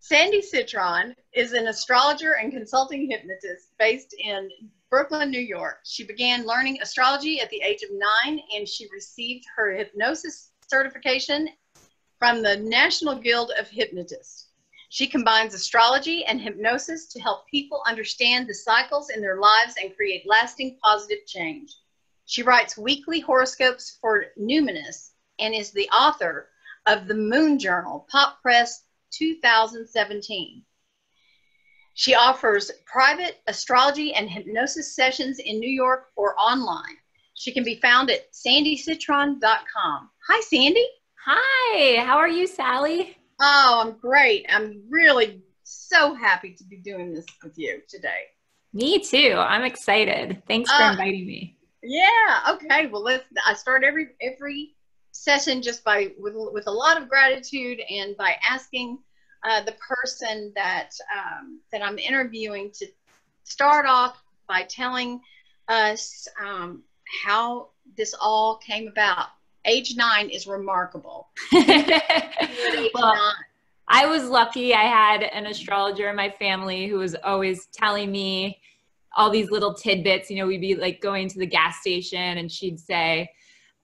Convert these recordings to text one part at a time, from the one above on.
Sandy Citron is an astrologer and consulting hypnotist based in Brooklyn, New York. She began learning astrology at the age of 9, and she received her hypnosis certification from the National Guild of Hypnotists. She combines astrology and hypnosis to help people understand the cycles in their lives and create lasting positive change. She writes weekly horoscopes for Numinous and is the author of the Moon Journal, Pop Press 2017. She offers private astrology and hypnosis sessions in New York or online. She can be found at sandycitron.com. Hi, Sandy. Hi, how are you, Sally? Oh, I'm great. I'm really so happy to be doing this with you today. Me too. I'm excited. Thanks for inviting me. Yeah. Okay. Well, I start every session just with a lot of gratitude and by asking the person that I'm interviewing to start off by telling us how this all came about. Age 9 is remarkable. Well, I was lucky. I had an astrologer in my family who was always telling me all these little tidbits. You know, we'd be like going to the gas station and she'd say,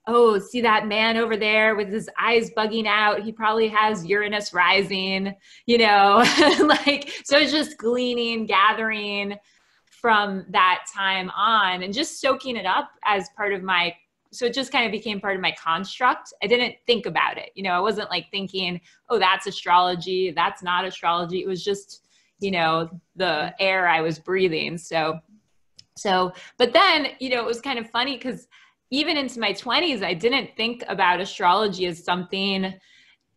oh, see that man over there with his eyes bugging out? He probably has Uranus rising, you know, like, so it's just gleaning, gathering from that time on and just soaking it up as part of my, so it just kind of became part of my construct. I didn't think about it. You know, I wasn't like thinking, oh, that's astrology. That's not astrology. It was just, you know, the air I was breathing. So, but then, you know, it was kind of funny because even into my 20s, I didn't think about astrology as something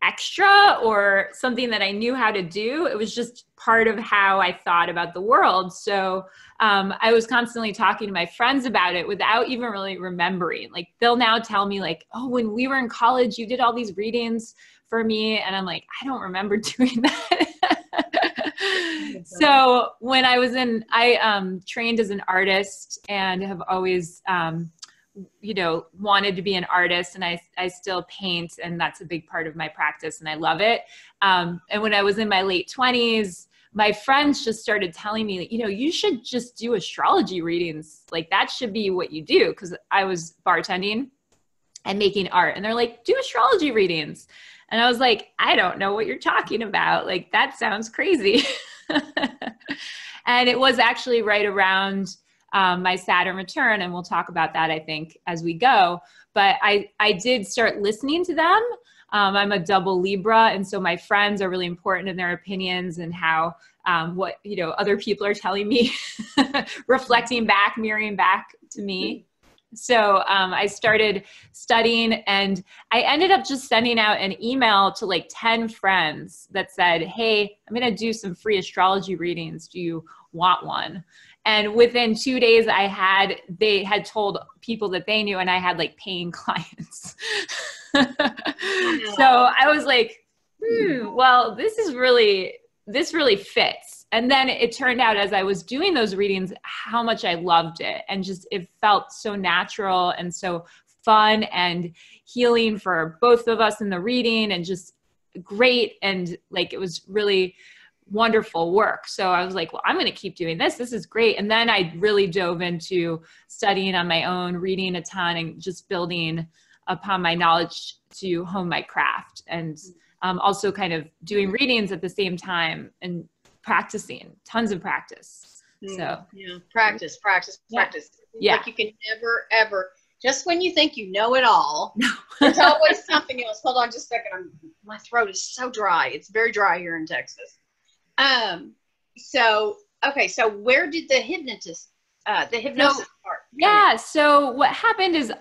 extra or something that I knew how to do. It was just part of how I thought about the world. So I was constantly talking to my friends about it without even really remembering. Like they'll now tell me like, oh, when we were in college, you did all these readings for me. And I'm like, I don't remember doing that. So when I trained as an artist and have always, you know, wanted to be an artist, and I still paint, and that's a big part of my practice and I love it. And when I was in my late 20s, my friends just started telling me, you know, you should just do astrology readings. Like that should be what you do. Cause I was bartending and making art, and they're like, do astrology readings. And I was like, I don't know what you're talking about. Like that sounds crazy. And it was actually right around my Saturn return, and we'll talk about that, I think, as we go. But I did start listening to them. I'm a double Libra, and so my friends are really important in their opinions and how what, you know, other people are telling me, reflecting back, mirroring back to me. So I started studying, and I ended up just sending out an email to like 10 friends that said, hey, I'm going to do some free astrology readings. Do you want one? And within 2 days, they had told people that they knew, and I had like paying clients. So I was like, well, this really fits. And then it turned out as I was doing those readings, how much I loved it. And just, it felt so natural and so fun and healing for both of us in the reading, and just great. And like, it was really wonderful work. So I was like, well, I'm going to keep doing this. This is great. And then I really dove into studying on my own, reading a ton, and just building upon my knowledge to hone my craft, and also kind of doing readings at the same time and practicing, tons of practice. So yeah, practice. Yeah. Like you can never, ever, just when you think you know it all, there's always something else. Hold on just a second. My throat is so dry. It's very dry here in Texas. So where did the hypnosis part? Yeah. So what happened is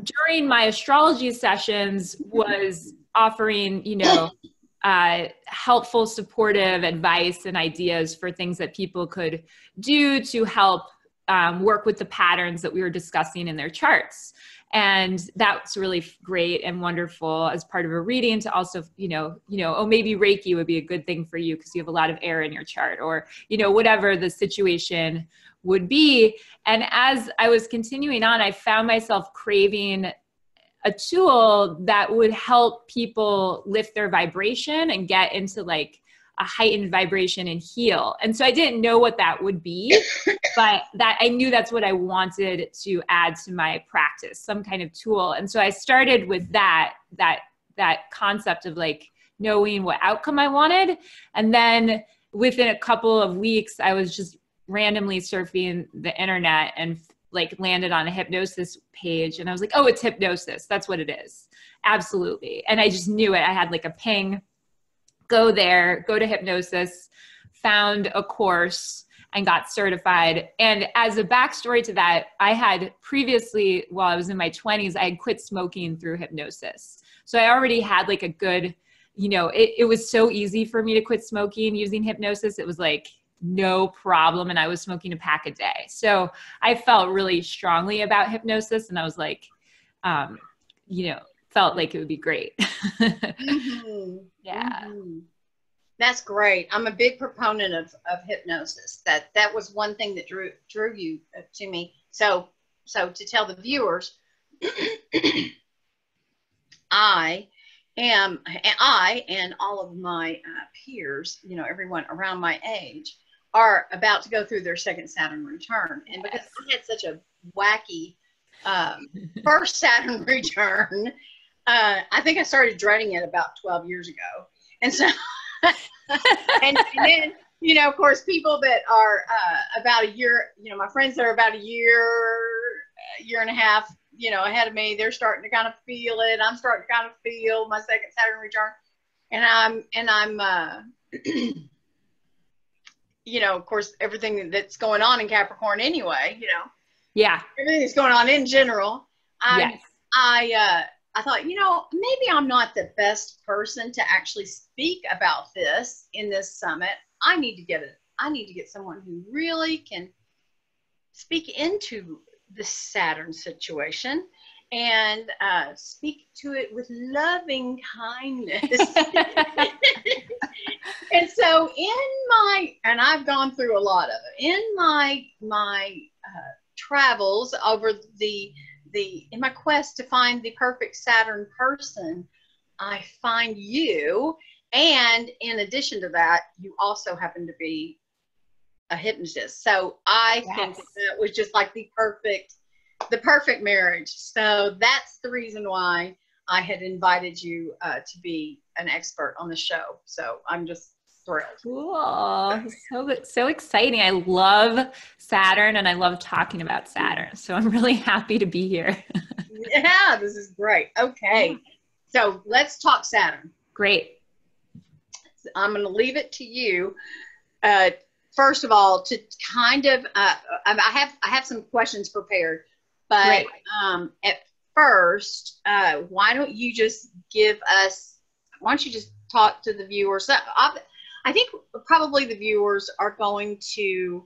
during my astrology sessions was offering, you know, helpful, supportive advice and ideas for things that people could do to help work with the patterns that we were discussing in their charts. And that's really great and wonderful as part of a reading to also, oh, maybe Reiki would be a good thing for you because you have a lot of air in your chart, or, whatever the situation would be. And as I was continuing on, I found myself craving a tool that would help people lift their vibration and get into like a heightened vibration and heal. And so I didn't know what that would be, but that I knew that's what I wanted to add to my practice, some kind of tool. And so I started with that concept of like knowing what outcome I wanted. And then within a couple of weeks, I was just randomly surfing the internet and like landed on a hypnosis page. And I was like, oh, it's hypnosis. That's what it is. Absolutely. And I just knew it. I had like a ping. Go there, go to hypnosis, found a course and got certified. And as a backstory to that, I had previously, while I was in my 20s, I had quit smoking through hypnosis. So I already had like a good, it was so easy for me to quit smoking using hypnosis. It was like no problem. And I was smoking a pack a day. So I felt really strongly about hypnosis. And I was like, felt like it would be great. Mm-hmm. Yeah. Mm-hmm. That's great. I'm a big proponent of hypnosis. That was one thing that drew you to me. So to tell the viewers, I and all of my peers, everyone around my age, are about to go through their second Saturn return. And because I had such a wacky first Saturn return, I think I started dreading it about 12 years ago. And so, and then, of course, people that are about a year, my friends that are about a year and a half, ahead of me, they're starting to kind of feel it. I'm starting to kind of feel my second Saturn return. And I'm of course, everything that's going on in Capricorn anyway, Yeah. everything that's going on in general. Yes. I thought, maybe I'm not the best person to actually speak about this in this summit. I need to get someone who really can speak into the Saturn situation and speak to it with loving kindness. And so and I've gone through a lot of it in my travels over in my quest to find the perfect Saturn person, I find you. And in addition to that, you also happen to be a hypnotist. So I think that was just like the perfect marriage. So that's the reason why I had invited you to be an expert on the show. So I'm just thrilled. Cool. So exciting. I love Saturn and I love talking about Saturn. So I'm really happy to be here. Yeah, this is great. Okay. So let's talk Saturn. Great. I'm going to leave it to you. First of all, to kind of, I have some questions prepared, but at first, why don't you just talk to the viewers? I think probably the viewers are going to,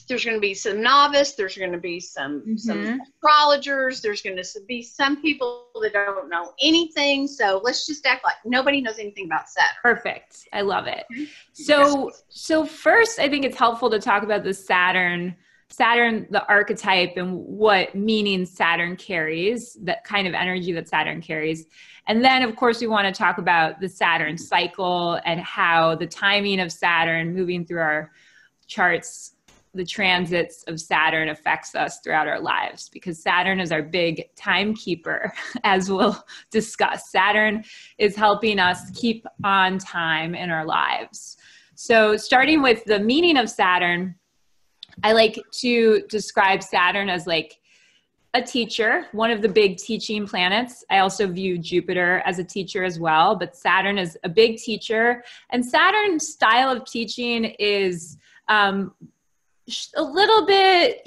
there's going to be some novice, there's going to be some astrologers, there's going to be some people that don't know anything. So let's just act like nobody knows anything about Saturn. Perfect. I love it. So first, I think it's helpful to talk about the Saturn, the archetype and what meaning Saturn carries, that kind of energy that Saturn carries. And then, of course, we want to talk about the Saturn cycle and how the timing of Saturn moving through our charts, the transits of Saturn affects us throughout our lives, because Saturn is our big timekeeper, as we'll discuss. Saturn is helping us keep on time in our lives. So starting with the meaning of Saturn, I like to describe Saturn as like a teacher, one of the big teaching planets. I also view Jupiter as a teacher as well, but Saturn is a big teacher. And Saturn's style of teaching is a little bit,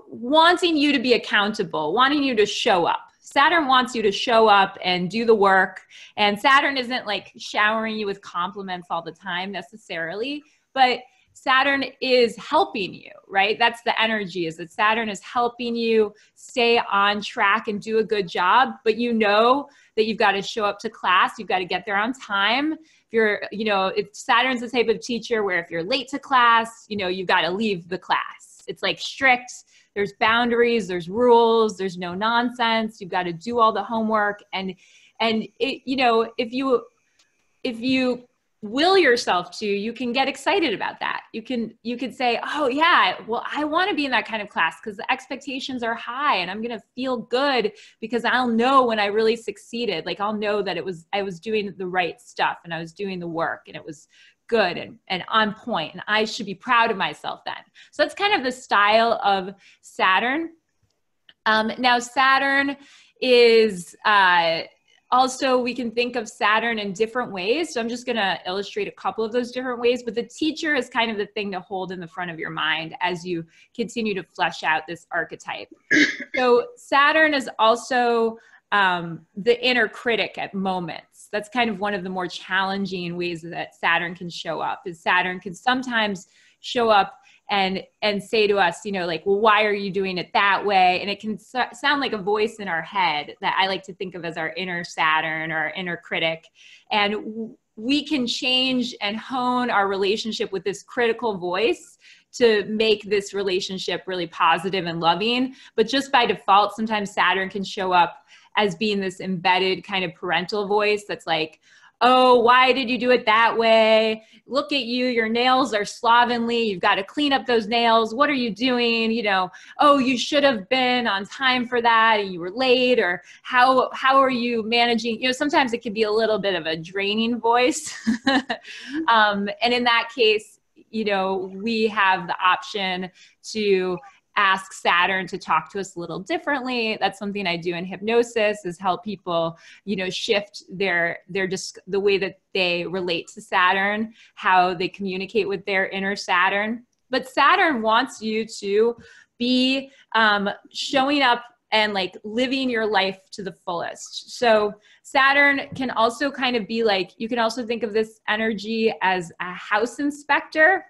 wanting you to be accountable, wanting you to show up. Saturn wants you to show up and do the work. And Saturn isn't like showering you with compliments all the time necessarily, but Saturn is helping you, right? That's the energy, is that Saturn is helping you stay on track and do a good job, but you know that you've got to show up to class, you've got to get there on time. If you're, if Saturn's the type of teacher where if you're late to class, you've got to leave the class. It's like strict. there's boundaries, there's rules, there's no nonsense. You've got to do all the homework. And it, you know, if you will yourself to, you can get excited about that. You could say, oh yeah, well, I want to be in that kind of class because the expectations are high and I'm going to feel good because I'll know when I really succeeded. Like I'll know that I was doing the right stuff and I was doing the work and it was good and on point and I should be proud of myself then. So that's kind of the style of Saturn. Now Saturn is, also, we can think of Saturn in different ways. So I'm just going to illustrate a couple of those different ways, but the teacher is kind of the thing to hold in the front of your mind as you continue to flesh out this archetype. So Saturn is also the inner critic at moments. That's kind of one of the more challenging ways that Saturn can show up, is Saturn can sometimes show up and say to us, you know, like, well, why are you doing it that way? And it can sound like a voice in our head that I like to think of as our inner Saturn or our inner critic. And we can change and hone our relationship with this critical voice to make this relationship really positive and loving. But just by default, sometimes Saturn can show up as being this embedded kind of parental voice that's like, oh, why did you do it that way? Look at you, your nails are slovenly. You've got to clean up those nails. What are you doing? You know, oh, you should have been on time for that and you were late, or how are you managing? You know, sometimes it can be a little bit of a draining voice. And in that case, you know, we have the option to ask Saturn to talk to us a little differently. That's something I do in hypnosis, is help people, you know, shift their just the way that they relate to Saturn, how they communicate with their inner Saturn. But Saturn wants you to be showing up and like living your life to the fullest. So Saturn can also kind of be like, you can also think of this energy as a house inspector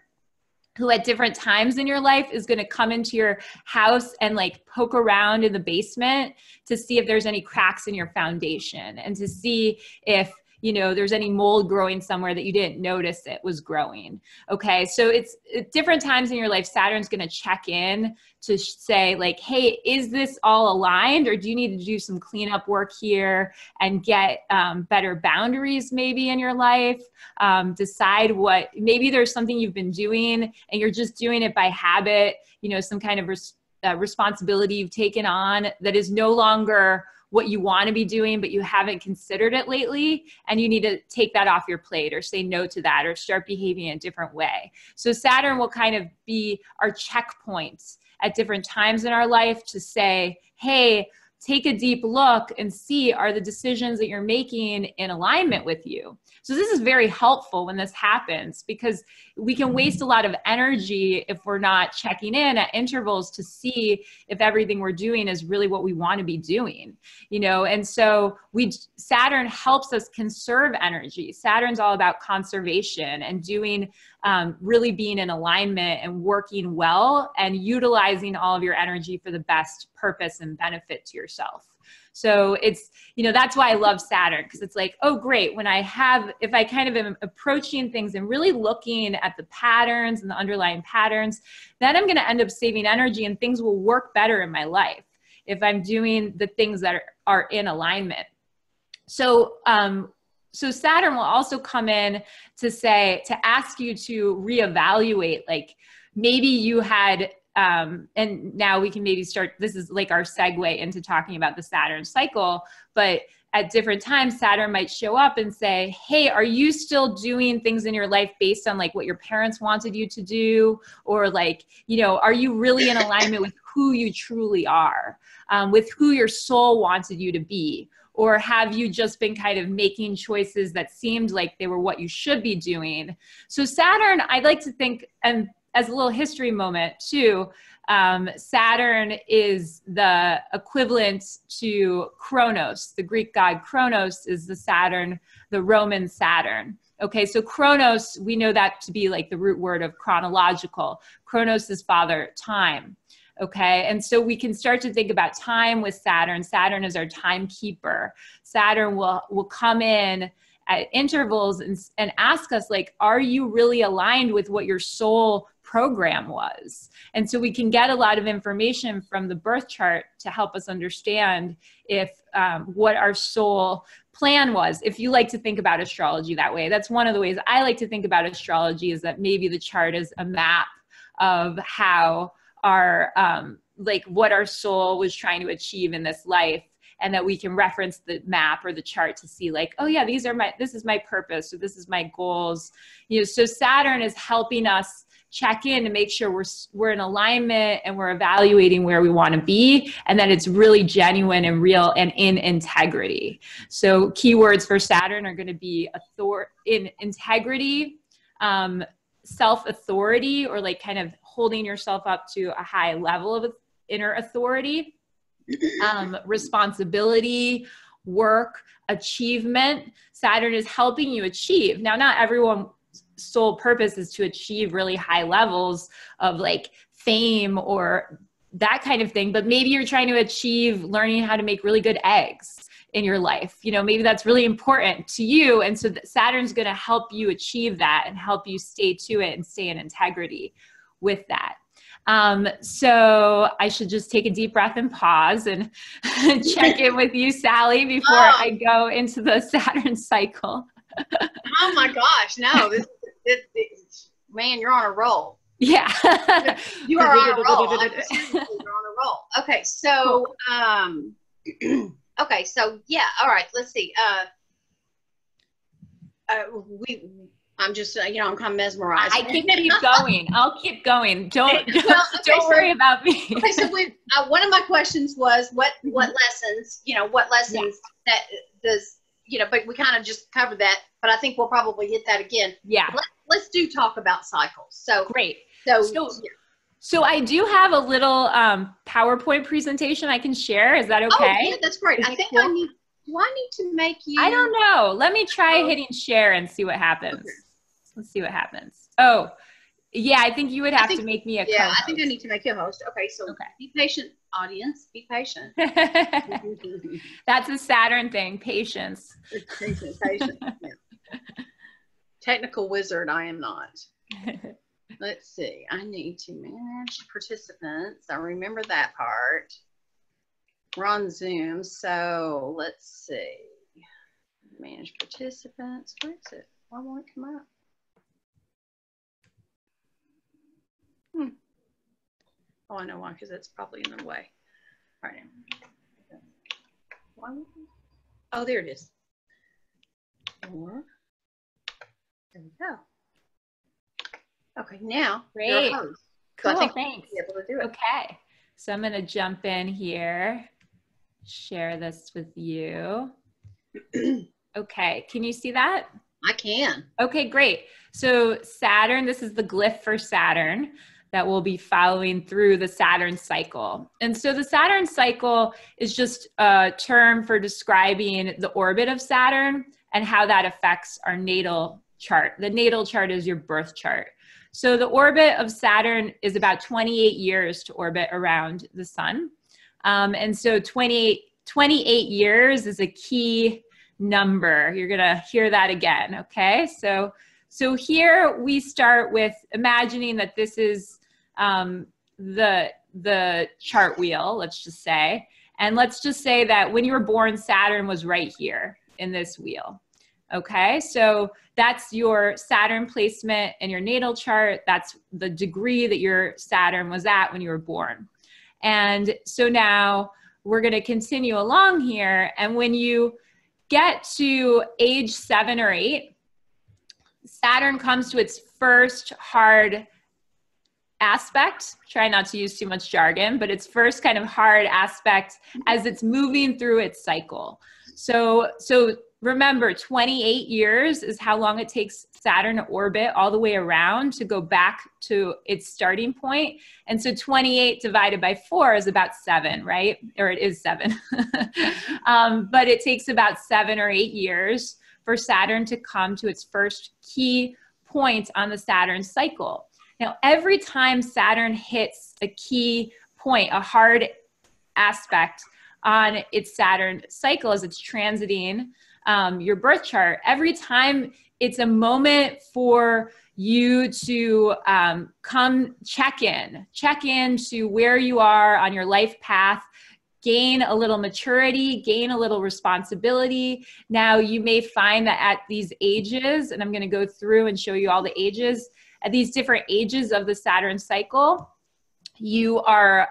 who at different times in your life is going to come into your house and like poke around in the basement to see if there's any cracks in your foundation and to see if, you know, there's any mold growing somewhere that you didn't notice it was growing. Okay. So it's at different times in your life, Saturn's going to check in to say like, hey, is this all aligned, or do you need to do some cleanup work here and get better boundaries maybe in your life? Decide what, maybe there's something you've been doing and you're just doing it by habit, you know, some kind of responsibility you've taken on that is no longer what you want to be doing, but you haven't considered it lately, and you need to take that off your plate or say no to that or start behaving in a different way. So Saturn will kind of be our checkpoints at different times in our life to say, hey, take a deep look and see, are the decisions that you're making in alignment with you? So this is very helpful when this happens, because we can waste a lot of energy if we're not checking in at intervals to see if everything we're doing is really what we want to be doing, you know? And so Saturn helps us conserve energy. Saturn's all about conservation and doing, really being in alignment and working well and utilizing all of your energy for the best purpose and benefit to yourself. So it's, you know, that's why I love Saturn, because it's like, oh, great. If I kind of am approaching things and really looking at the patterns and the underlying patterns, then I'm going to end up saving energy and things will work better in my life if I'm doing the things that are in alignment. So, so Saturn will also come in to ask you to reevaluate, like maybe you had, and now we can maybe start, this is like our segue into talking about the Saturn cycle, but at different times, Saturn might show up and say, hey, are you still doing things in your life based on like what your parents wanted you to do? Or like, you know, are you really in alignment with who you truly are, with who your soul wanted you to be? Or have you just been kind of making choices that seemed like they were what you should be doing? So Saturn, I'd like to think, and as a little history moment too, Saturn is the equivalent to Kronos. The Greek god Kronos is the Saturn, the Roman Saturn. Okay, so Kronos, we know that to be like the root word of chronological. Kronos is father time. Okay, and so we can start to think about time with Saturn. Saturn is our timekeeper. Saturn will come in at intervals and ask us, like, are you really aligned with what your soul program was? And so we can get a lot of information from the birth chart to help us understand if what our soul plan was. If you like to think about astrology that way, that's one of the ways I like to think about astrology, is that maybe the chart is a map of how our like what our soul was trying to achieve in this life, and that we can reference the map or the chart to see, like, oh yeah, this is my purpose, or this is my goals. You know, so Saturn is helping us check in to make sure we're in alignment and we're evaluating where we want to be, and that it's really genuine and real and in integrity. So keywords for Saturn are going to be in integrity, self-authority, or like kind of holding yourself up to a high level of inner authority, responsibility, work, achievement. Saturn is helping you achieve. Now, not everyone's sole purpose is to achieve really high levels of like fame or that kind of thing, but maybe you're trying to achieve learning how to make really good eggs in your life. You know, maybe that's really important to you. And so Saturn's going to help you achieve that and help you stay to it and stay in integrity with that. So I should just take a deep breath and pause and check in with you, Sally, before I go into the Saturn cycle. Oh my gosh, no, man, you're on a roll. Yeah. You are on a roll. You're on a roll. Okay, so, okay, so yeah, all right, let's see. I'm just, you know, I'm kind of mesmerized. I can keep going. I'll keep going. Don't worry about me. Okay, so one of my questions was what lessons, you know, what lessons that does, you know, but we kind of just covered that, but I think we'll probably hit that again. Yeah. Let's do talk about cycles. So great. So So I do have a little PowerPoint presentation I can share. Is that okay? Oh, yeah, that's great. I think cool? Do I need to make you? I don't know. Let me try hitting share and see what happens. Okay. Let's see what happens. Oh, yeah, I think you would have to make me a co-host. Yeah, I think I need to make you a host. Okay, so be patient, audience. Be patient. That's a Saturn thing, patience. Patience. Yeah. Technical wizard, I am not. Let's see. I need to manage participants. I remember that part. We're on Zoom, so let's see. Manage participants. Where is it? Why won't it come up? Oh, I know why, because it's probably in the way. All right. Oh, there it is. Or, there we go. Okay, now great. You're a host. Cool, so I think thanks. We'll be able to do it. Okay, so I'm going to jump in here, share this with you. Okay, can you see that? I can. Okay, great. So Saturn, this is the glyph for Saturn that we'll be following through the Saturn cycle. And so the Saturn cycle is just a term for describing the orbit of Saturn and how that affects our natal chart. The natal chart is your birth chart. So the orbit of Saturn is about 28 years to orbit around the sun. And so 28 years is a key number. You're gonna hear that again, okay? So here we start with imagining that this is the chart wheel, let's just say. And let's just say that when you were born, Saturn was right here in this wheel. Okay, so that's your Saturn placement in your natal chart. That's the degree that your Saturn was at when you were born. And so now we're going to continue along here. And when you get to age 7 or 8, Saturn comes to its first hard aspect. Try not to use too much jargon, but its first kind of hard aspect as it's moving through its cycle. So remember, 28 years is how long it takes Saturn to orbit all the way around to go back to its starting point. And so 28 divided by 4 is about 7, right? Or it is 7. But it takes about 7 or 8 years for Saturn to come to its first key point on the Saturn cycle. Now, every time Saturn hits a key point, a hard aspect on its Saturn cycle as it's transiting your birth chart, every time it's a moment for you to come check in to where you are on your life path, gain a little maturity, gain a little responsibility. Now, you may find that at these ages, and I'm going to go through and show you all the ages, at these different ages of the Saturn cycle, you are,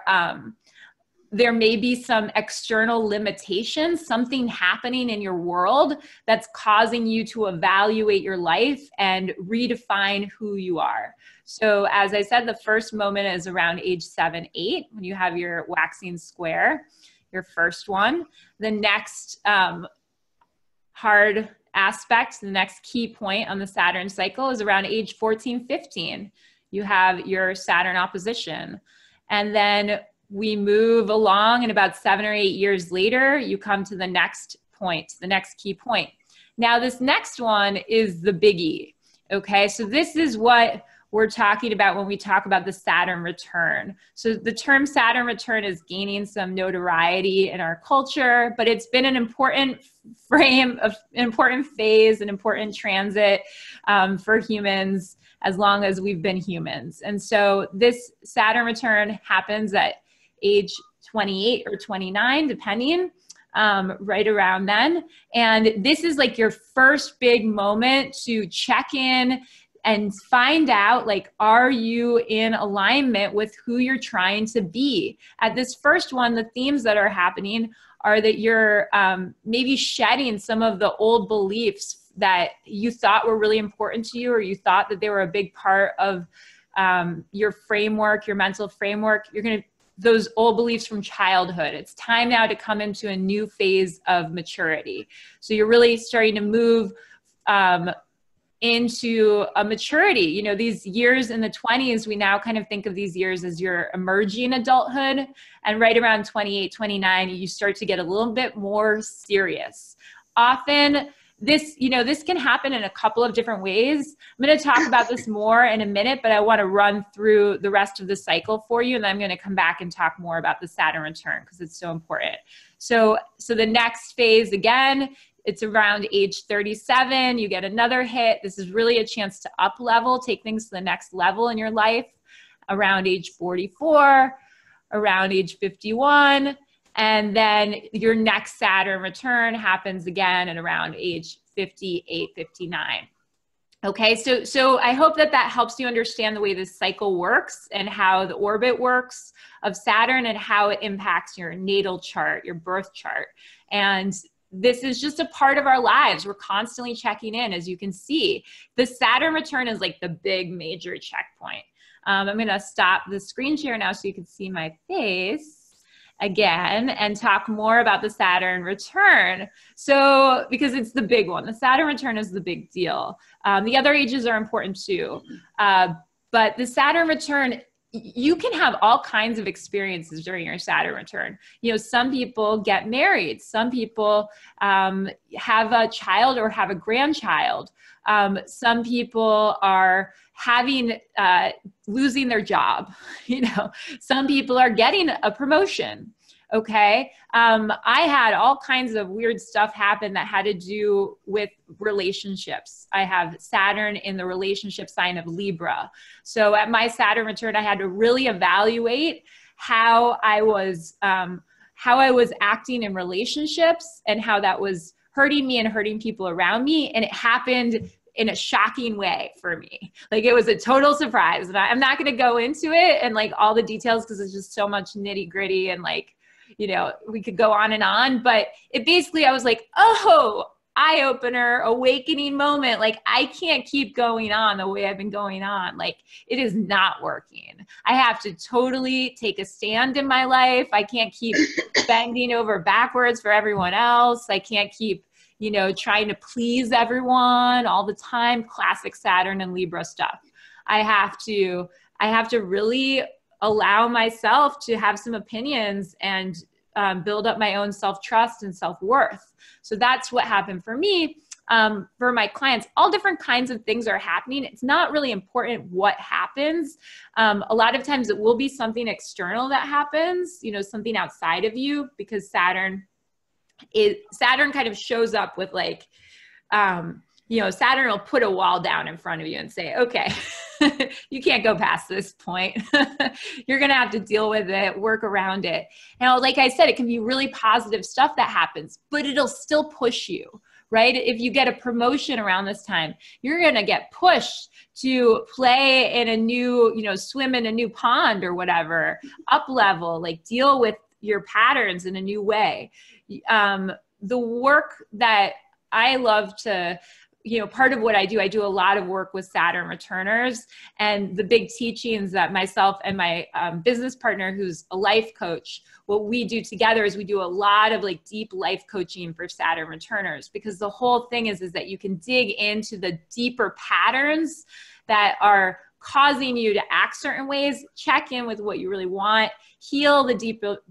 there may be some external limitations, something happening in your world that's causing you to evaluate your life and redefine who you are. So as I said, the first moment is around age 7, 8, when you have your waxing square, your first one. The next hard aspect, the next key point on the Saturn cycle is around age 14, 15. You have your Saturn opposition. And then we move along, and about 7 or 8 years later, you come to the next point, the next key point. Now, this next one is the biggie, okay? So this is what we're talking about when we talk about the Saturn return. So the term Saturn return is gaining some notoriety in our culture, but it's been an important phase, an important transit for humans as long as we've been humans. And so this Saturn return happens at age 28 or 29, depending, right around then. And this is like your first big moment to check in and find out, like, are you in alignment with who you're trying to be? At this first one, the themes that are happening are that you're maybe shedding some of the old beliefs that you thought were really important to you, or you thought that they were a big part of your framework, your mental framework. You're going to those old beliefs from childhood. It's time now to come into a new phase of maturity. So you're really starting to move into a maturity. You know, these years in the 20s, we now kind of think of these years as your emerging adulthood. And right around 28, 29, you start to get a little bit more serious. Often, this can happen in a couple of different ways. I'm going to talk about this more in a minute, but I want to run through the rest of the cycle for you. And then I'm going to come back and talk more about the Saturn return because it's so important. So the next phase, again, it's around age 37. You get another hit. This is really a chance to up level, take things to the next level in your life around age 44, around age 51. And then your next Saturn return happens again at around age 58, 59. Okay, so I hope that helps you understand the way this cycle works and how the orbit works of Saturn and how it impacts your natal chart, your birth chart. And this is just a part of our lives. We're constantly checking in, as you can see. The Saturn return is like the big major checkpoint. I'm going to stop the screen share now so you can see my face again and talk more about the Saturn return. So, because it's the big one, the Saturn return is the big deal. The other ages are important too. But the Saturn return, you can have all kinds of experiences during your Saturn return. You know, some people get married. Some people have a child or have a grandchild. Some people are losing their job. You know, some people are getting a promotion. Okay. I had all kinds of weird stuff happen that had to do with relationships. I have Saturn in the relationship sign of Libra. So at my Saturn return, I had to really evaluate how I was acting in relationships and how that was hurting me and hurting people around me. And it happened in a shocking way for me. Like, it was a total surprise. And I'm not going to go into it and like all the details because it's just so much nitty gritty and like, you know, we could go on, but it basically, I was like, oh, eye opener, awakening moment. Like, I can't keep going on the way I've been going on. Like, it is not working. I have to totally take a stand in my life. I can't keep bending over backwards for everyone else. I can't keep, you know, trying to please everyone all the time. Classic Saturn and Libra stuff. I have to really allow myself to have some opinions and build up my own self-trust and self-worth. So that's what happened for me. For my clients, all different kinds of things are happening. It's not really important what happens. A lot of times it will be something external that happens, you know, something outside of you, because Saturn Saturn kind of shows up with like, you know, Saturn will put a wall down in front of you and say, okay, you can't go past this point. You're going to have to deal with it, work around it. Now, like I said, it can be really positive stuff that happens, but it'll still push you, right? If you get a promotion around this time, you're going to get pushed to play in a new, you know, swim in a new pond or whatever, up level, like deal with your patterns in a new way. The work that I love to, you know, part of what I do a lot of work with Saturn returners, and the big teachings that myself and my business partner, who's a life coach, what we do together is we do a lot of like deep life coaching for Saturn returners, because the whole thing is that you can dig into the deeper patterns that are causing you to act certain ways, check in with what you really want, heal the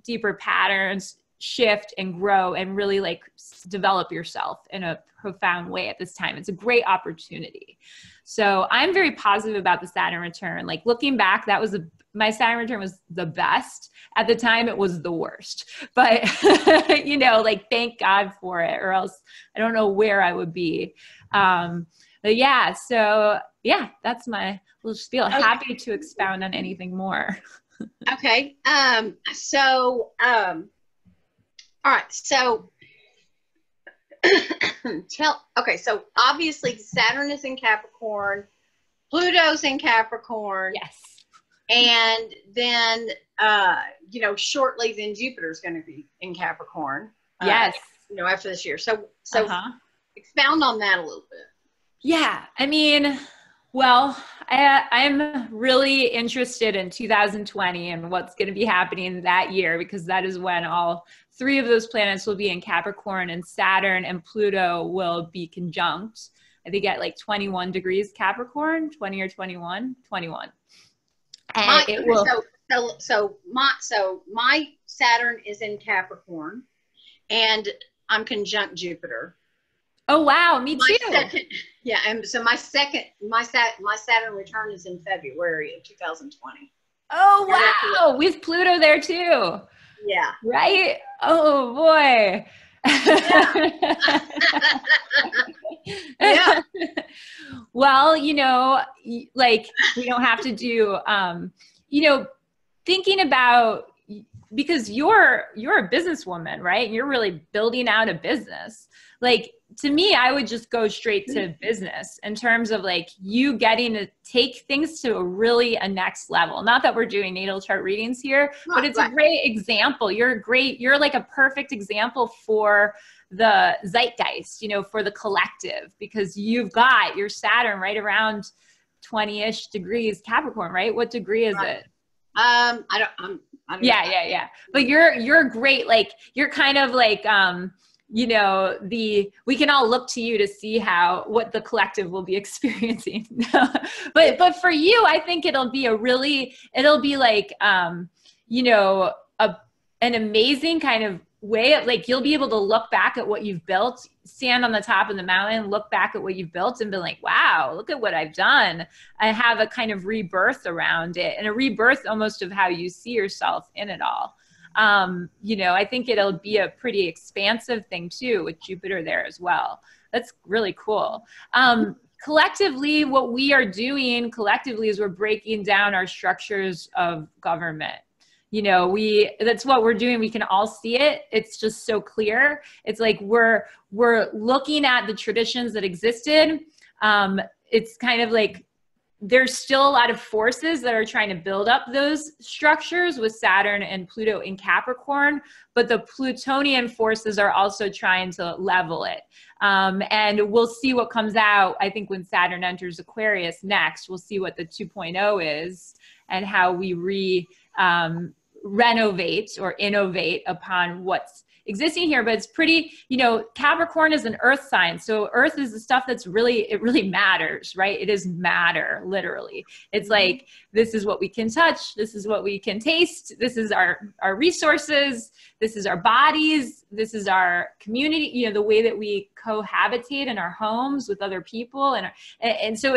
deeper patterns, shift and grow, and really like develop yourself in a profound way at this time. It's a great opportunity. So I'm very positive about the Saturn return. Like looking back, that was my Saturn return was the best. At the time, it was the worst. But, you know, like thank God for it, or else I don't know where I would be. But yeah, so yeah, that's my little spiel. Okay. Happy to expound on anything more. Okay. All right, so so obviously Saturn is in Capricorn, Pluto's in Capricorn. Yes. And then, you know, shortly then Jupiter's going to be in Capricorn. Yes. You know, after this year. So expound on that a little bit. Yeah, I mean, well, I'm really interested in 2020 and what's going to be happening that year, because that is when all three of those planets will be in Capricorn, and Saturn and Pluto will be conjunct. I think at like 21 degrees Capricorn, 20 or 21, 21. And it will. So my Saturn is in Capricorn, and I'm conjunct Jupiter. Oh wow, me too. Yeah, and so my Saturn return is in February of 2020. Oh wow, with Pluto there too. Yeah. Right? Oh boy. Yeah. Yeah. Well, you know, like we don't have to do, you know, thinking about, because you're a businesswoman, right? You're really building out a business. Like to me, I would just go straight to business in terms of like you getting to take things to a next level. Not that we're doing natal chart readings here, but it's a great example. You're like a perfect example for the zeitgeist, you know, for the collective, because you've got your Saturn right around 20-ish degrees Capricorn, right? What degree is it? I don't Yeah. But you're great. Like you're kind of like, you know, we can all look to you to see what the collective will be experiencing. but for you, I think it'll be like, you know, an amazing kind of way of like, you'll be able to look back at what you've built, stand on the top of the mountain, look back at what you've built and be like, wow, look at what I've done. I have a kind of rebirth around it, and a rebirth almost of how you see yourself in it all. You know, I think it'll be a pretty expansive thing too, with Jupiter there as well. That's really cool. Collectively, what we are doing collectively is we're breaking down our structures of government. You know, that's what we're doing. We can all see it. It's just so clear. It's like we're looking at the traditions that existed. It's kind of like there's still a lot of forces that are trying to build up those structures with Saturn and Pluto in Capricorn, but the Plutonian forces are also trying to level it. And we'll see what comes out. I think when Saturn enters Aquarius next, we'll see what the 2.0 is and how we renovate or innovate upon what's existing here. But it's pretty, you know, Capricorn is an earth sign. So earth is the stuff it really matters, right? It is matter, literally. It's like, this is what we can touch. This is what we can taste. This is our resources. This is our bodies. This is our community, you know, the way that we cohabitate in our homes with other people. And so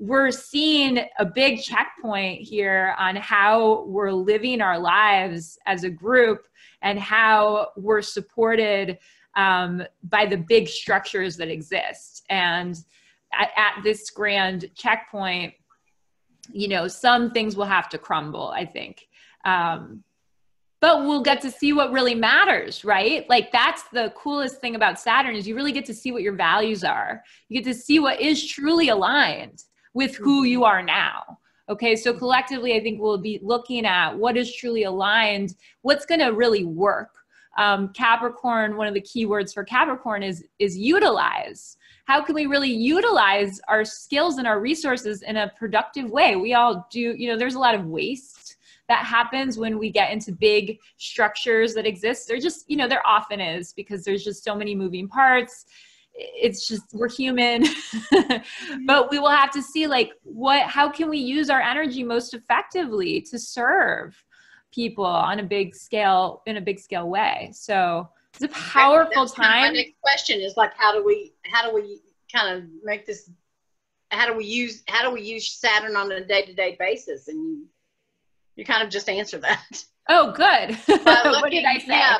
we're seeing a big checkpoint here on how we're living our lives as a group and how we're supported by the big structures that exist. And at this grand checkpoint, you know, some things will have to crumble, I think. But we'll get to see what really matters, right? Like that's the coolest thing about Saturn is you really get to see what your values are. You get to see what is truly aligned with who you are now. Okay, so collectively, I think we'll be looking at what is truly aligned, what's going to really work. Capricorn, one of the key words for Capricorn is utilize. How can we really utilize our skills and our resources in a productive way? We all do, you know, there's a lot of waste that happens when we get into big structures that exist. There just, you know, there often is because there's just so many moving parts. It's just, we're human, but we will have to see like how can we use our energy most effectively to serve people on a big scale, in a big scale way. So it's a powerful time. My next question is like, how do we kind of make this, how do we use Saturn on a day-to-day basis? And you kind of just answer that. Oh, good. What did I say? Yeah,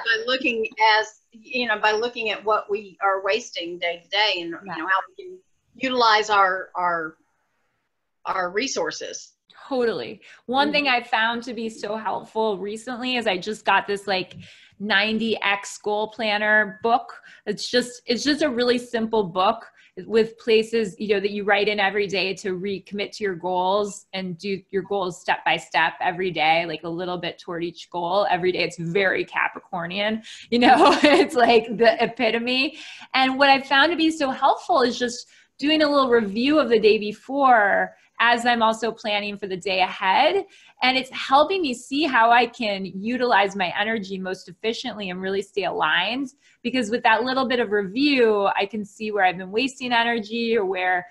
by looking at what we are wasting day to day, and you know how we can utilize our resources. Totally. One thing I found to be so helpful recently is I just got this like 90X goal planner book. It's just a really simple book with places, you know, that you write in every day to recommit to your goals and do your goals step by step every day, like a little bit toward each goal every day. It's very Capricornian, you know, it's like the epitome. And what I found to be so helpful is just doing a little review of the day before as I'm also planning for the day ahead. And it's helping me see how I can utilize my energy most efficiently and really stay aligned. Because with that little bit of review, I can see where I've been wasting energy or where,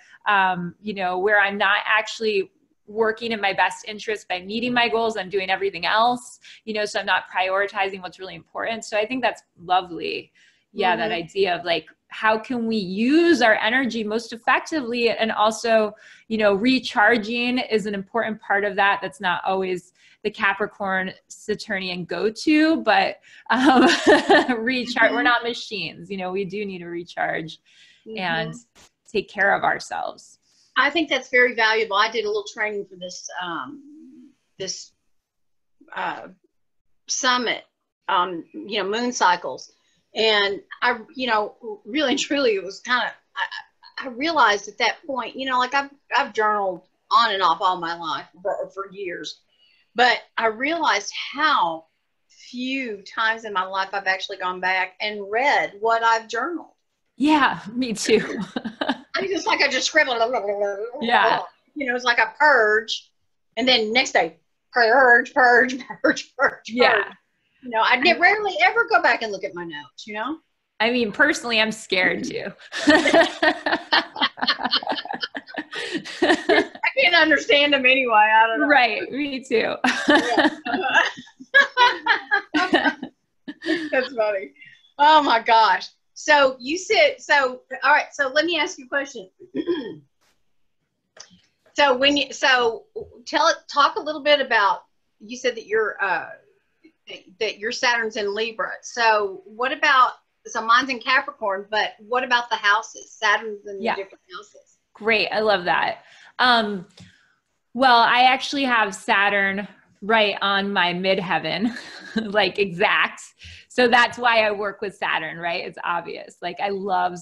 you know, where I'm not actually working in my best interest by meeting my goals. I'm doing everything else, you know, so I'm not prioritizing what's really important. So I think that's lovely. Yeah, that idea of like, how can we use our energy most effectively? And also, you know, recharging is an important part of that. That's not always the Capricorn Saturnian go-to, but recharge. We're not machines, you know, we do need to recharge and take care of ourselves. I think that's very valuable. I did a little training for this summit, you know, moon cycles. And I, you know, really and truly, it was kind of, I realized at that point, you know, like I've journaled on and off all my life for years, but I realized how few times in my life I've actually gone back and read what I've journaled. Yeah, me too. I just scribbled. Yeah. You know, it's like a purge, and then next day, purge. Yeah. You know, I rarely ever go back and look at my notes, you know? I mean, personally, I'm scared too. I can't understand them anyway. I don't know. Right. Me too. That's funny. Oh my gosh. So you said, all right. So let me ask you a question. Talk a little bit about, you said that your Saturn's in Libra. So what about, so mine's in Capricorn, but what about the houses? Saturn's in the different houses. Great. I love that. Well, I actually have Saturn right on my midheaven, like exact. So that's why I work with Saturn, right? It's obvious. Like I love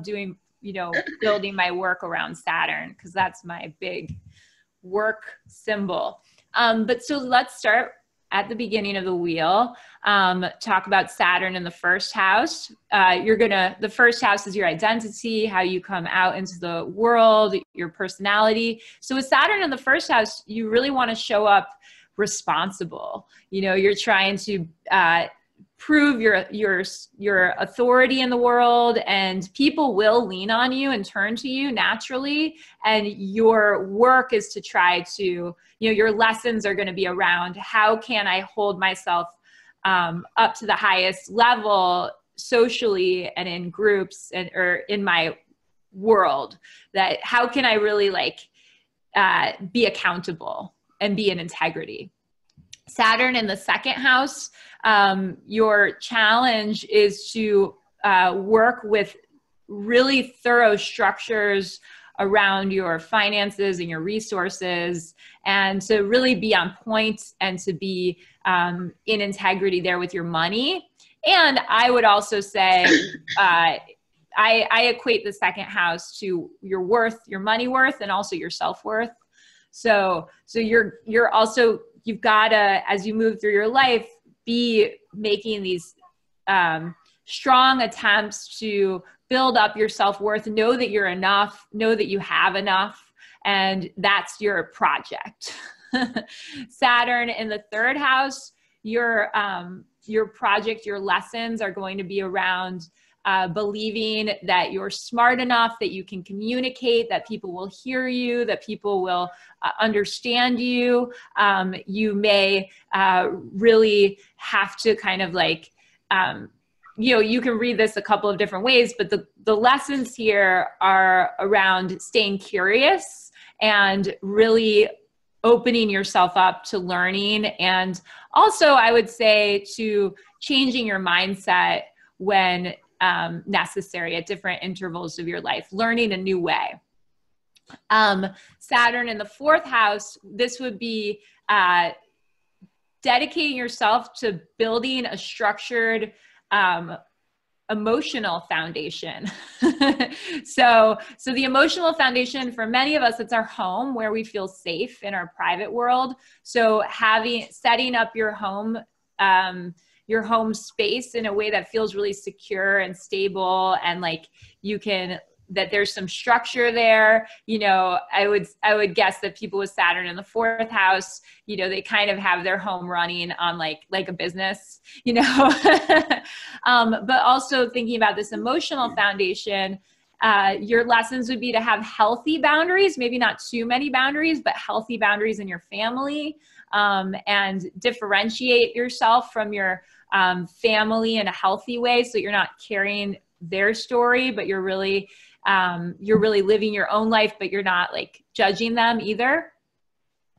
doing, you know, building my work around Saturn because that's my big work symbol. But so let's start at the beginning of the wheel, talk about Saturn in the first house. The first house is your identity, how you come out into the world, your personality. So with Saturn in the first house, you really want to show up responsible. You know, you're trying to prove your authority in the world, and people will lean on you and turn to you naturally. And your work is to try to, you know, your lessons are going to be around how can I hold myself up to the highest level socially and in groups or in my world, that how can I really like be accountable and be in integrity. Saturn in the second house, your challenge is to work with really thorough structures around your finances and your resources, and to really be on point and to be in integrity there with your money. And I would also say, I equate the second house to your worth, your money worth, and also your self-worth. So you're also, you've got to, as you move through your life, be making these strong attempts to build up your self-worth, know that you're enough, know that you have enough, and that's your project. Saturn in the third house, your project, your lessons are going to be around believing that you're smart enough, that you can communicate, that people will hear you, that people will understand you. You may really have to kind of like, you can read this a couple of different ways, but the lessons here are around staying curious and really opening yourself up to learning. And also, I would say, to changing your mindset when necessary at different intervals of your life, learning a new way. Saturn in the fourth house, this would be dedicating yourself to building a structured emotional foundation. So the emotional foundation for many of us, it's our home, where we feel safe in our private world. So setting up your home space in a way that feels really secure and stable, and like that there's some structure there. I would guess that people with Saturn in the fourth house, they kind of have their home running on like a business, but also thinking about this emotional foundation, your lessons would be to have healthy boundaries, maybe not too many boundaries, but healthy boundaries in your family, and differentiate yourself from your family in a healthy way. So you're not carrying their story, but you're really living your own life, but you're not like judging them either.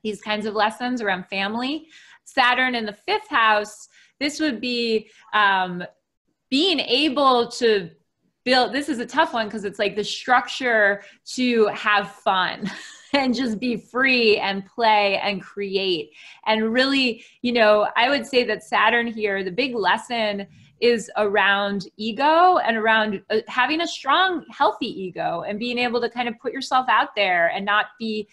These kinds of lessons around family. Saturn in the fifth house, this would be being able to build, this is a tough one because it's like the structure to have fun and just be free and play and create. And really, I would say that Saturn here, the big lesson is around ego and around having a strong, healthy ego, and being able to kind of put yourself out there and not be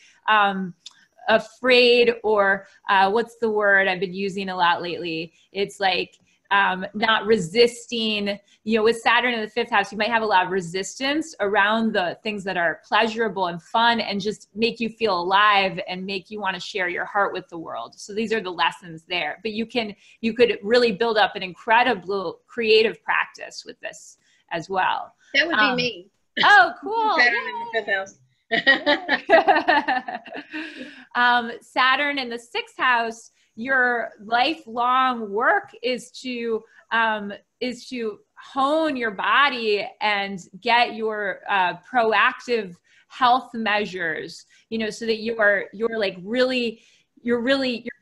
afraid, or what's the word I've been using a lot lately? It's like not resisting. With Saturn in the fifth house, you might have a lot of resistance around the things that are pleasurable and fun and just make you feel alive and make you want to share your heart with the world. So these are the lessons there. But you could really build up an incredible creative practice with this as well. That would be me. Oh, cool. Saturn in the fifth house. Saturn in the sixth house, your lifelong work is to hone your body and get your proactive health measures, so that your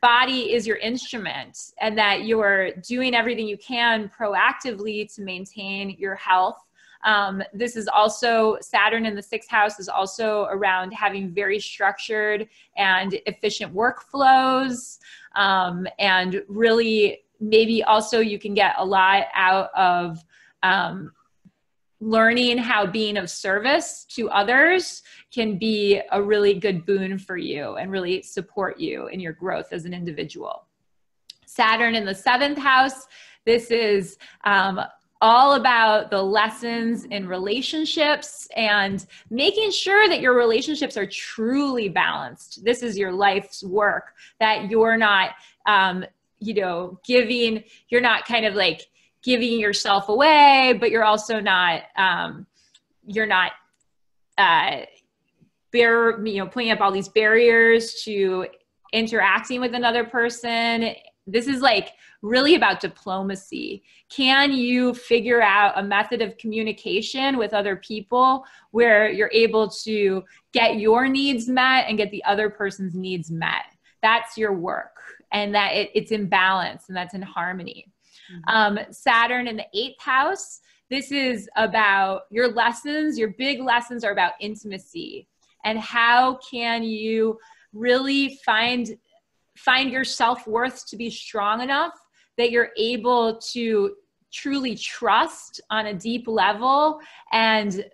body is your instrument, and that you're doing everything you can proactively to maintain your health. This is also, Saturn in the sixth house is also around having very structured and efficient workflows, and really maybe also you can get a lot out of learning how being of service to others can be a really good boon for you and really support you in your growth as an individual. Saturn in the seventh house, this is all about the lessons in relationships and making sure that your relationships are truly balanced. This is your life's work, that you're not, you're not kind of like giving yourself away, but you're also not, putting up all these barriers to interacting with another person this is like really about diplomacy. Can you figure out a method of communication with other people where you're able to get your needs met and get the other person's needs met? That's your work, and that it's in balance, and that's in harmony. Saturn in the 8th house, this is about your lessons. Your big lessons are about intimacy, and how can you really find your self-worth to be strong enough that you're able to truly trust on a deep level and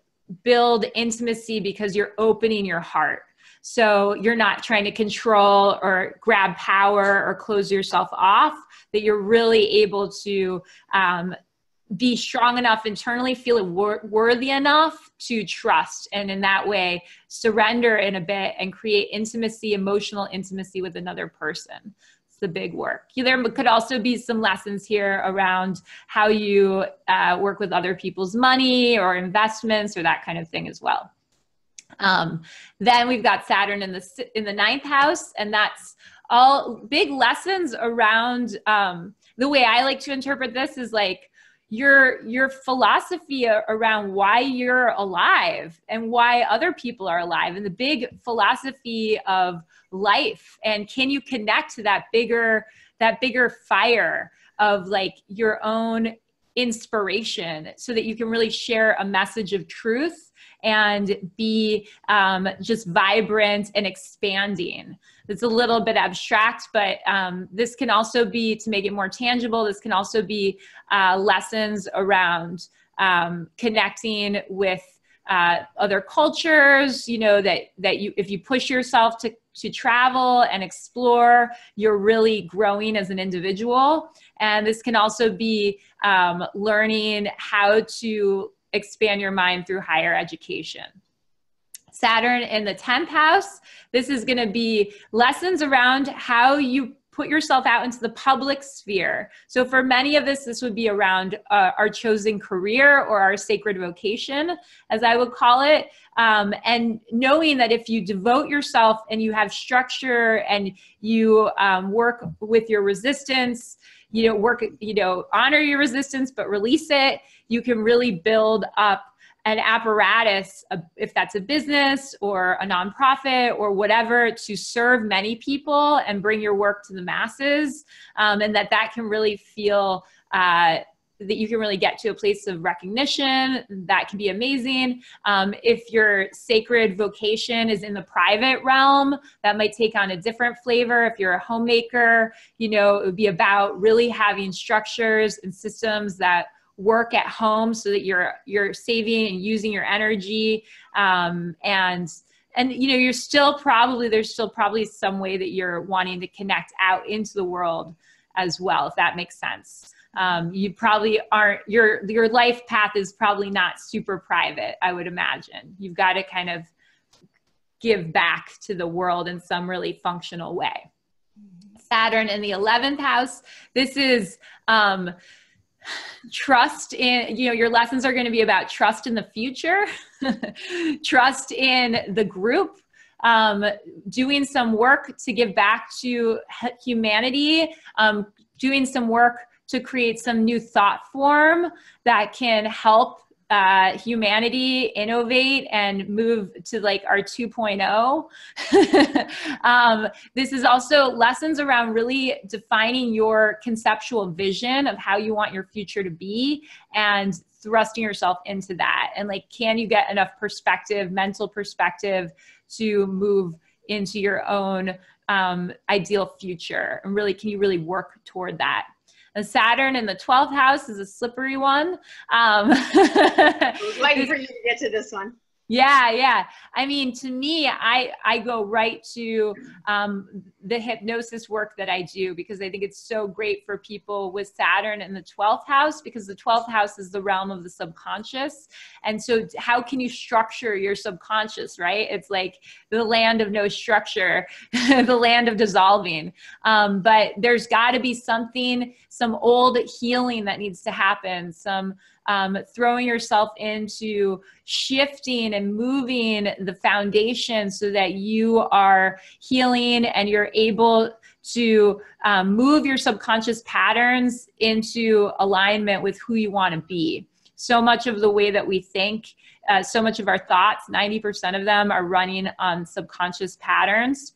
build intimacy because you're opening your heart. So you're not trying to control or grab power or close yourself off, that you're really able to be strong enough internally, feel worthy enough to trust. And in that way, surrender in a bit and create intimacy, emotional intimacy with another person. It's the big work. There could also be some lessons here around how you work with other people's money or investments or that kind of thing as well. Then we've got Saturn in the 9th house, and that's all big lessons around, the way I like to interpret this is like your philosophy around why you're alive and why other people are alive, and the big philosophy of life. And can you connect to that bigger fire of like your own inspiration, so that you can really share a message of truth and be just vibrant and expanding. It's a little bit abstract, but this can also be, to make it more tangible, this can also be lessons around connecting with other cultures, you know, that you, if you push yourself to travel and explore, you're really growing as an individual. And this can also be learning how to expand your mind through higher education. Saturn in the 10th house, this is going to be lessons around how you put yourself out into the public sphere. So for many of this would be around our chosen career or our sacred vocation, as I would call it. And knowing that if you devote yourself and you have structure and you work with your resistance, honor your resistance, but release it, you can really build up an apparatus, if that's a business or a nonprofit or whatever, to serve many people and bring your work to the masses. And that can really feel that you can really get to a place of recognition. That can be amazing. If your sacred vocation is in the private realm, that might take on a different flavor. If you're a homemaker, it would be about really having structures and systems that work at home so that you're saving and using your energy. And there's still probably some way that you're wanting to connect out into the world as well, if that makes sense. You probably aren't, your life path is probably not super private, I would imagine. You've got to kind of give back to the world in some really functional way. Saturn in the 11th house, this is trust in, your lessons are going to be about trust in the future, trust in the group, doing some work to give back to humanity, doing some work to create some new thought form that can help humanity innovate and move to like our 2.0. This is also lessons around really defining your conceptual vision of how you want your future to be and thrusting yourself into that. And like, can you get enough perspective, mental perspective, to move into your own ideal future? And really, can you really work toward that? And Saturn in the 12th house is a slippery one. I was waiting for you to get to this one. Yeah. I mean, to me, I go right to the hypnosis work that I do, because I think it's so great for people with Saturn in the 12th house, because the 12th house is the realm of the subconscious. And so how can you structure your subconscious, right? It's like the land of no structure, the land of dissolving. But there's got to be some old healing that needs to happen, some throwing yourself into shifting and moving the foundation so that you are healing and you're able to move your subconscious patterns into alignment with who you want to be. So much of the way that we think, so much of our thoughts, 90% of them are running on subconscious patterns.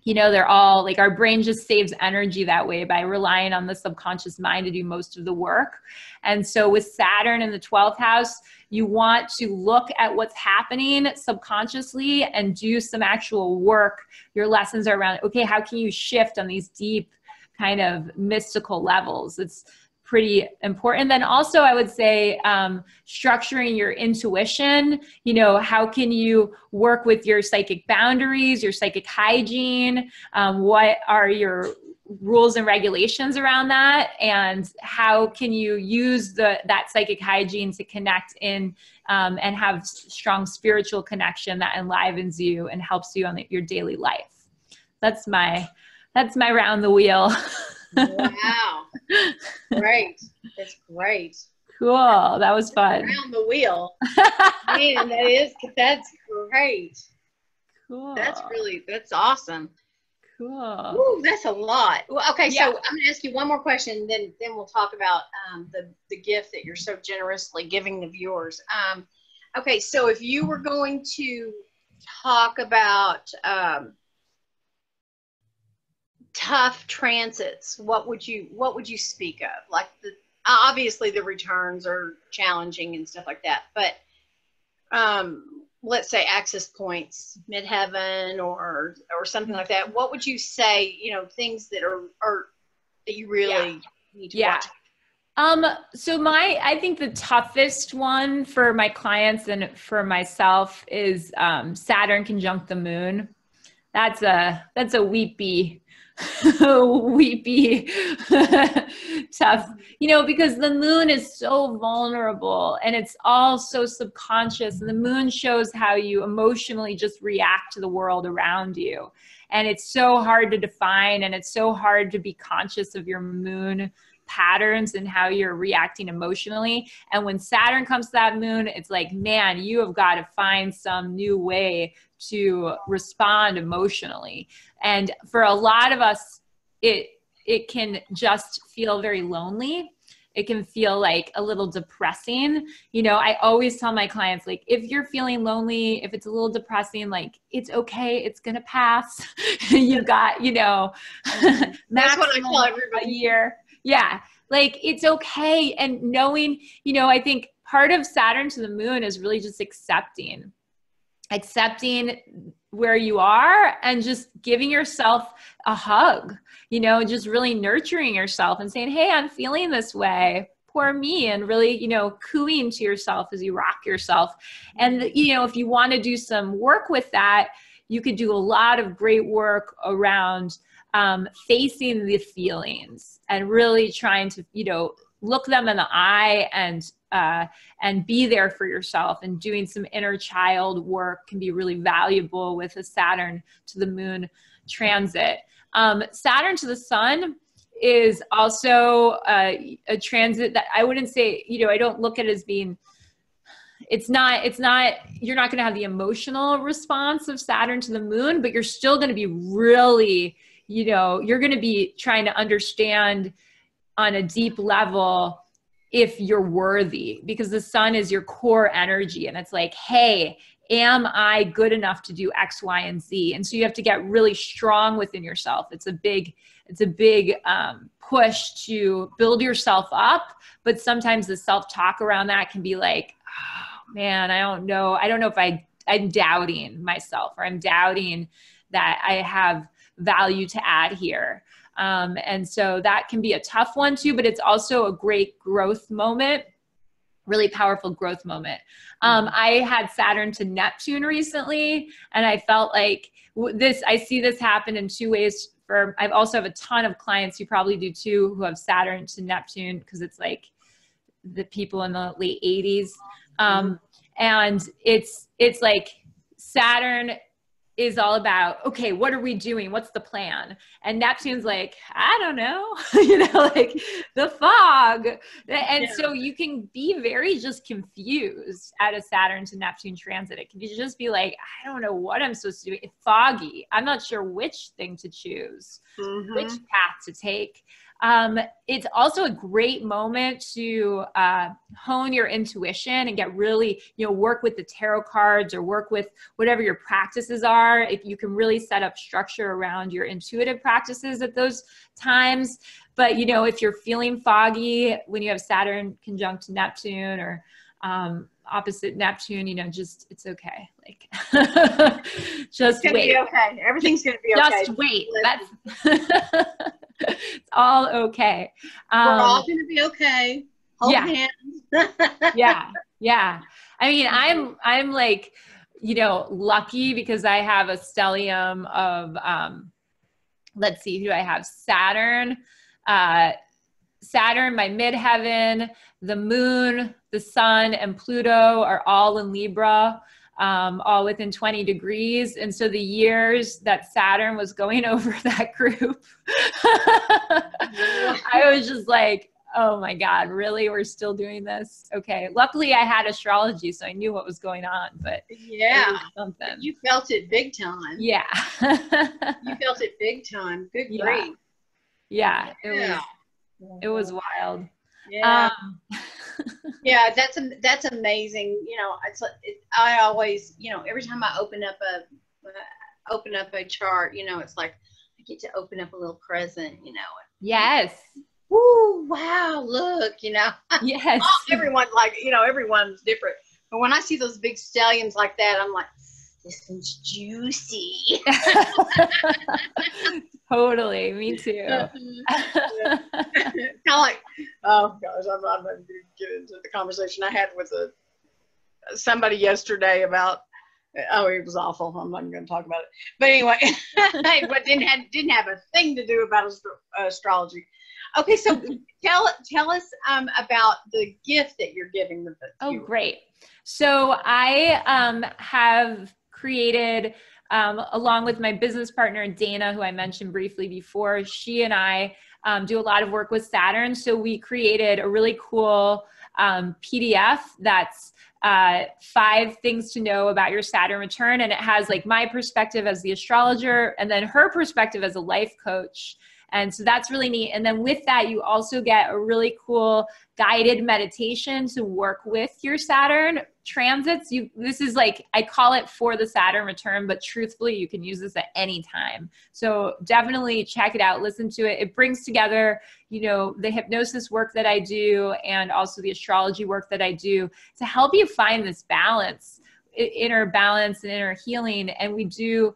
You know, they're all like, our brain just saves energy that way by relying on the subconscious mind to do most of the work. And so with Saturn in the 12th house, you want to look at what's happening subconsciously and do some actual work. Your lessons are around, okay, how can you shift on these deep kind of mystical levels? It's pretty important. Then also I would say structuring your intuition. You know, how can you work with your psychic boundaries, your psychic hygiene? What are your rules and regulations around that? And how can you use that psychic hygiene to connect in and have strong spiritual connection that enlivens you and helps you on your daily life? That's my round the wheel. Wow. Great. That's great. Cool. That was fun. Around the wheel. Man, that's great. Cool. That's awesome. Cool. Ooh, that's a lot. Well, okay, Yeah. so I'm going to ask you one more question, then we'll talk about the gift that you're so generously giving the viewers. Okay, so if you were going to talk about tough transits, what would you speak of? Like obviously the returns are challenging and stuff like that, but let's say access points, midheaven or something like that. What would you say, you know, things that are that you really need to watch? So I think the toughest one for my clients and for myself is Saturn conjunct the moon. That's a weepy tough, you know, because the moon is so vulnerable and it's all so subconscious, and the moon shows how you emotionally just react to the world around you, and it's so hard to define, and it's so hard to be conscious of your moon patterns and how you're reacting emotionally. And when Saturn comes to that moon, it's like, man, you have got to find some new way to respond emotionally. And for a lot of us, it can just feel very lonely. It can feel like a little depressing. You know, I always tell my clients, like, if you're feeling lonely, if it's a little depressing, like, it's okay. It's going to pass. You got, you know, that's what I tell everybody. A year. Yeah. Like, it's okay. And knowing, you know, I think part of Saturn to the moon is really just accepting where you are and just giving yourself a hug, you know, just really nurturing yourself and saying, hey, I'm feeling this way, poor me, and really, you know, cooing to yourself as you rock yourself. And, you know, if you want to do some work with that, you could do a lot of great work around facing the feelings and really trying to, you know, look them in the eye and be there for yourself, and doing some inner child work can be really valuable with a Saturn to the moon transit. Saturn to the sun is also a transit that I wouldn't say, you know, I don't look at it as being, it's not, you're not going to have the emotional response of Saturn to the moon, but you're still going to be really, you know, you're going to be trying to understand on a deep level if you're worthy, because the sun is your core energy. And it's like, hey, am I good enough to do X, Y, and Z? And so you have to get really strong within yourself. It's a big push to build yourself up. But sometimes the self-talk around that can be like, oh, man, I don't know if I'm doubting myself, or I'm doubting that I have value to add here. And so that can be a tough one too, but it's also a great growth moment, really powerful growth moment. I had Saturn to Neptune recently, and I felt like I see this happen in two ways. I also have a ton of clients, you probably do too, who have Saturn to Neptune, because it's like the people in the late 80s. And it's like Saturn is all about, okay, what are we doing? What's the plan? And Neptune's like, I don't know, you know, like the fog. And so you can be very just confused at a Saturn to Neptune transit. It can just be like, I don't know what I'm supposed to do. It's foggy. I'm not sure which thing to choose, which path to take. It's also a great moment to hone your intuition and get really, you know, work with the tarot cards or work with whatever your practices are. If you can really set up structure around your intuitive practices at those times. But, you know, if you're feeling foggy when you have Saturn conjunct Neptune or opposite Neptune, you know, just, it's okay. Like, just wait. Okay. Everything's going to be okay. Just wait. That's it's all okay. We're all going to be okay. Hold hands. Yeah. I mean, I'm like, you know, lucky because I have a stellium of, let's see, who do I have? Saturn, my midheaven, the moon, the sun, and Pluto are all in Libra, all within 20 degrees. And so the years that Saturn was going over that group, I was just like, oh my God, really? We're still doing this? Okay. Luckily I had astrology, so I knew what was going on, but yeah, something. You felt it big time. Yeah. You felt it big time. Good grief. Yeah. It was wild. Yeah. Yeah, that's amazing. You know, I always, you know, every time I open up a chart, you know, it's like I get to open up a little present, you know. Yes. Woo, wow, look, you know. Yes. Everyone's like, you know, everyone's different. But when I see those big stallions like that, I'm like, this one's juicy. Totally. Me too. Kind of like, oh gosh, I'm not going to get into the conversation I had with somebody yesterday about, oh, it was awful. I'm not going to talk about it. But anyway, but didn't have a thing to do about astrology. Okay, so tell us about the gift that you're giving the viewers. Oh, great. So I have created, along with my business partner, Dana, who I mentioned briefly before, she and I do a lot of work with Saturn. So we created a really cool PDF that's 5 things to know about your Saturn return. And it has like my perspective as the astrologer and then her perspective as a life coach. And so that's really neat. And then with that, you also get a really cool guided meditation to work with your Saturn transits. This is like, I call it for the Saturn return, but truthfully, you can use this at any time. So definitely check it out, listen to it. It brings together, you know, the hypnosis work that I do and also the astrology work that I do to help you find this balance, inner balance and inner healing. And we do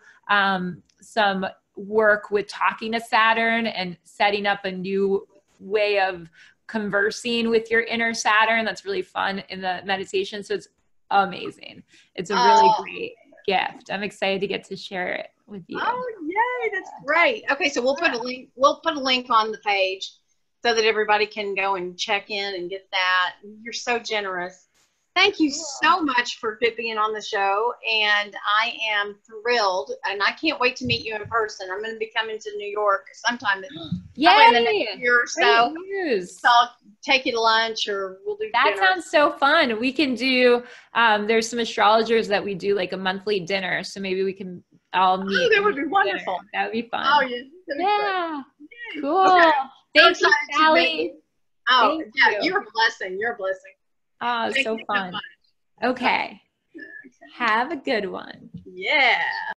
some work with talking to Saturn and setting up a new way of conversing with your inner Saturn. That's really fun in the meditation. So it's amazing. It's a really great gift. I'm excited to get to share it with you. Oh, yay. That's great. Okay. So we'll put a link. We'll put a link on the page so that everybody can go and check in and get that. You're so generous. Thank you so much for being on the show, and I am thrilled, and I can't wait to meet you in person. I'm going to be coming to New York sometime in the next year or so. So I'll take you to lunch, or we'll do that. dinner. Sounds so fun. We can do, there's some astrologers that we do like a monthly dinner, so maybe we can all meet. Oh, that would be wonderful. Dinner. That would be fun. Oh, yeah. Yeah. Cool. Okay. Thank you, Sally. Oh, yeah, you're a blessing. You're a blessing. Oh, so fun. Okay. Have a good one. Yeah.